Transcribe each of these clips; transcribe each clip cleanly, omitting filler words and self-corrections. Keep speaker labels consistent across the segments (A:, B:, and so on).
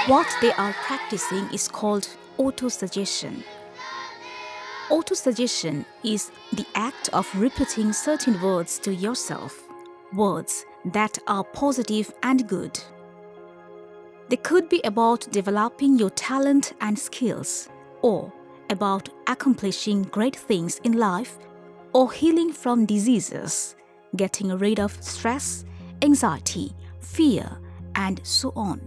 A: What they are practicing is called autosuggestion. Autosuggestion is the act of repeating certain words to yourself, words that are positive and good. They could be about developing your talent and skills, or about accomplishing great things in life, or healing from diseases, getting rid of stress, anxiety, fear, and so on.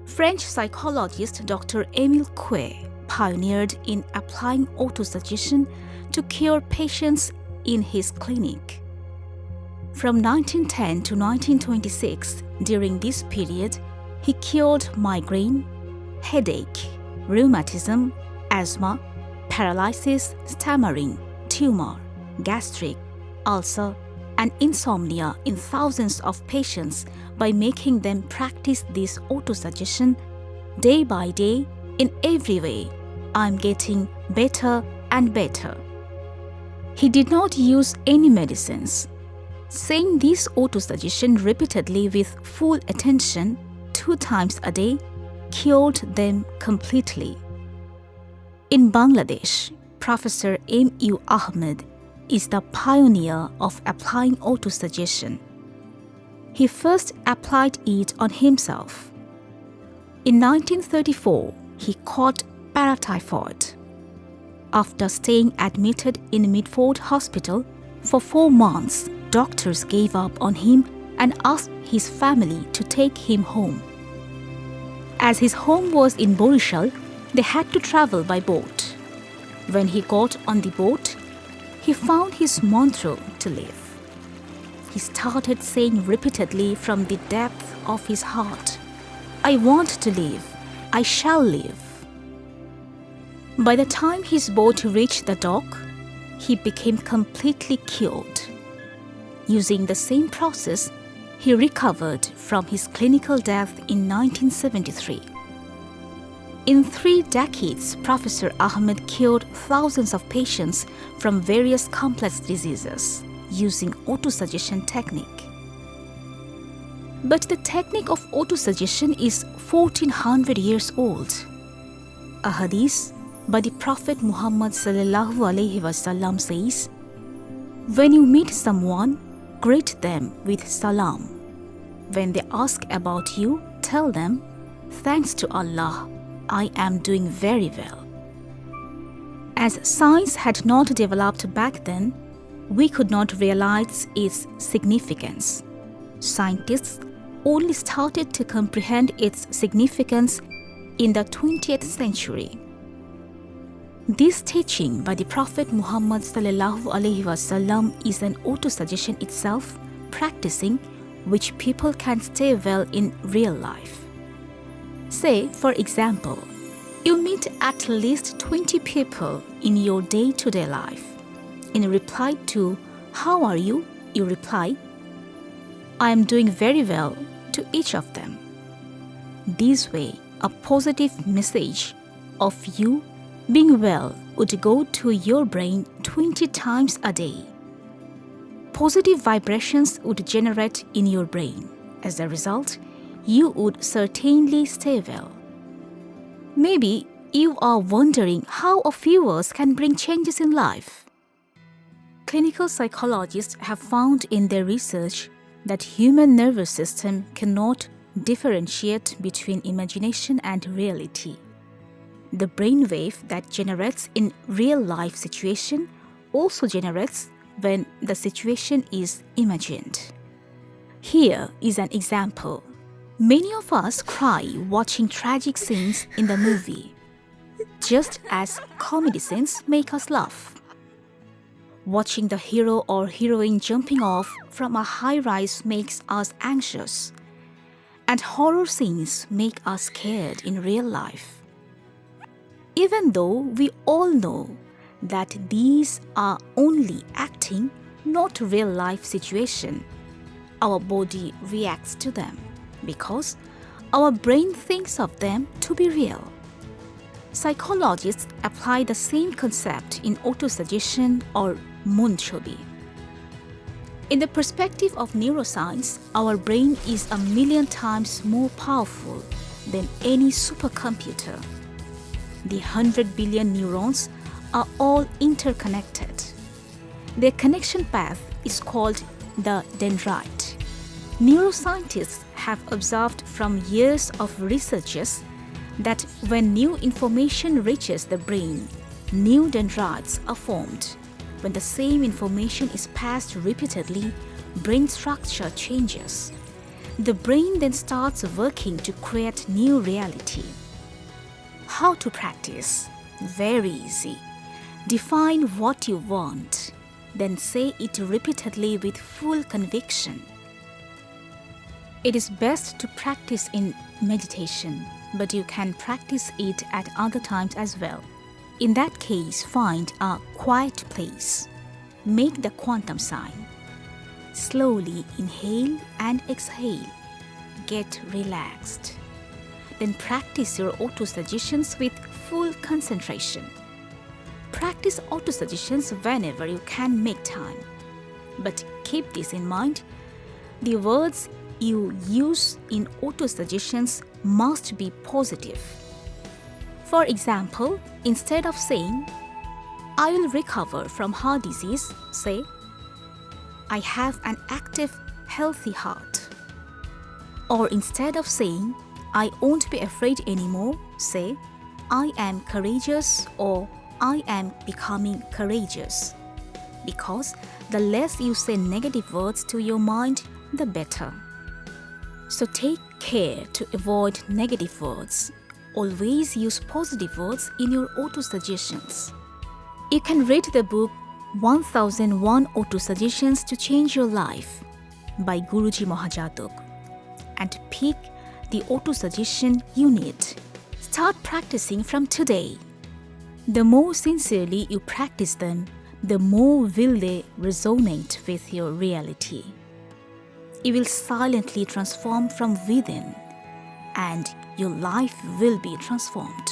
A: French psychologist Dr. Émile Coué pioneered in applying autosuggestion to cure patients in his clinic. From 1910 to 1926, during this period, he cured migraine, headache, rheumatism, asthma, paralysis, stammering, tumor, gastric, ulcer, and insomnia in thousands of patients by making them practice this autosuggestion day by day in every way. I'm getting better and better. He did not use any medicines. Saying this autosuggestion repeatedly with full attention 2 times a day cured them completely. In Bangladesh, Professor M.U. Ahmed is the pioneer of applying autosuggestion. He first applied it on himself. In 1934, he caught paratyphoid. After staying admitted in Midford Hospital for 4 months, doctors gave up on him and asked his family to take him home. As his home was in Borishal, they had to travel by boat. When he got on the boat, he found his mantra to live. He started saying repeatedly from the depth of his heart, "I want to live. I shall live." By the time his boat reached the dock, he became completely cured. Using the same process, he recovered from his clinical death in 1973. In 3 decades, Professor Ahmed cured thousands of patients from various complex diseases using autosuggestion technique. But the technique of autosuggestion is 1400 years old. A hadith by the Prophet Muhammad ﷺ says, "When you meet someone, greet them with salam. When they ask about you, tell them, 'Thanks to Allah, I am doing very well.'" As science had not developed back then, we could not realize its significance. Scientists only started to comprehend its significance in the 20th century. This teaching by the Prophet Muhammad ﷺ is an autosuggestion itself, practicing which people can stay well in real life. Say, for example, you meet at least 20 people in your day-to-day life. In reply to "How are you?" you reply, "I am doing very well" to each of them. This way, a positive message of you being well would go to your brain 20 times a day. Positive vibrations would generate in your brain. As a result, you would certainly stay well. Maybe you are wondering how a few words can bring changes in life. Clinical psychologists have found in their research that human nervous system cannot differentiate between imagination and reality. The brainwave that generates in real-life situation also generates when the situation is imagined. Here is an example. Many of us cry watching tragic scenes in the movie, just as comedy scenes make us laugh. Watching the hero or heroine jumping off from a high-rise makes us anxious, and horror scenes make us scared in real life. Even though we all know that these are only acting, not real-life situation, our body reacts to them because our brain thinks of them to be real. Psychologists apply the same concept in autosuggestion or munchobi. In the perspective of neuroscience, our brain is 1,000,000 times more powerful than any supercomputer. The 100 billion neurons are all interconnected. Their connection path is called the dendrite. Neuroscientists have observed from years of researches that when new information reaches the brain, new dendrites are formed. When the same information is passed repeatedly, brain structure changes. The brain then starts working to create new reality. How to practice? Very easy. Define what you want, then say it repeatedly with full conviction. It is best to practice in meditation, but you can practice it at other times as well. In that case, find a quiet place. Make the quantum sign. Slowly inhale and exhale. Get relaxed. Then practice your autosuggestions with full concentration. Practice autosuggestions whenever you can make time. But keep this in mind, the words you use in autosuggestions must be positive. For example, instead of saying, "I will recover from heart disease," say, "I have an active, healthy heart." Or instead of saying, "I won't be afraid anymore," say, "I am courageous," or "I am becoming courageous." Because the less you say negative words to your mind, the better. So take care to avoid negative words. Always use positive words in your autosuggestions. You can read the book 1001 Autosuggestions to Change Your Life by Guruji Mahajadok and pick the autosuggestion you need. Start practicing from today. The more sincerely you practice them, the more will they resonate with your reality. You will silently transform from within, and your life will be transformed.